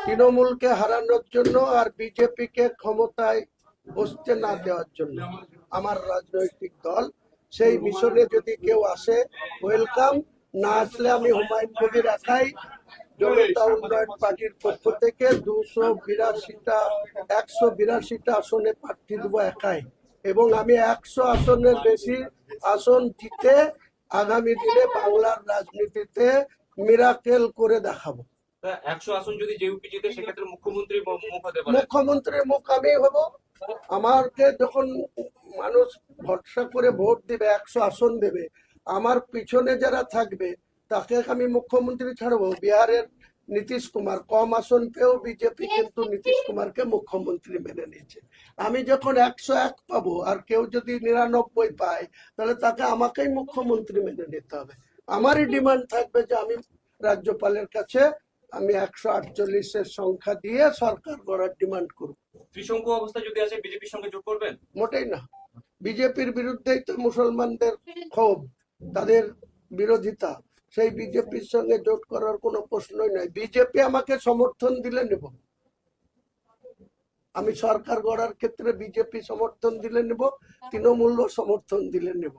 তৃণমূলকে হারানোর জন্য আর বিজেপিকে ক্ষমতায় বসতে না দেওয়ার জন্য আমার রাজনৈতিক দল সেই মিশনে যদি কেউ আসে ওয়েলকাম, না আসলে আমি হুমায়ুন কবির একাই জনতা উন্নয়ন পার্টির পক্ষ থেকে 182টা আসনে প্রার্থী দেবো একাই, এবং আমি 100 আসনের বেশি আসন জিতে আগামী দিনে বাংলার রাজনীতিতে মিরাকেল করে দেখাবো। 100 আসন যদি জেউপি জিতে সেক্ষেত্রে মুখ্যমন্ত্রীর মুখ হতে পারে। মুখ্যমন্ত্রীর মুখ আমি হব। আমাকে যখন মানুষ ভরসা করে ভোট দেবে, 100 আসন দেবে, আমার পিছনে যারা থাকবে তাকে আমি মুখ্যমন্ত্রী ছাড়বো। বিহারের নীতিশ কুমার কম আসন পেয়েও বিজেপি কিন্তু নীতিশ কুমারকে মুখ্যমন্ত্রী মেনে নিয়েছে। আমি যখন 101 পাবো আর কেউ যদি 99 পায়, তাহলে তাকে আমাকেই মুখ্যমন্ত্রী মেনে নিতে হবে। আমারই ডিমান্ড থাকবে যে আমি রাজ্যপালের কাছে আমি 148-এর সংখ্যা দিয়ে সরকার গড়ার ডিমান্ড করব। ত্রিশঙ্কু অবস্থা যদি আসে বিজেপির সঙ্গে যোগ করবেন? মোটেই না। বিজেপির বিরুদ্ধেই তো মুসলমানদের ক্ষোভ, তাদের বিরোধিতা। সেই বিজেপির সঙ্গে জোট করার কোনো প্রশ্নই নাই। বিজেপি আমাকে সমর্থন দিলে নেব, আমি সরকার গড়ার ক্ষেত্রে বিজেপি সমর্থন দিলে নেব, তৃণমূল সমর্থন দিলে নেব।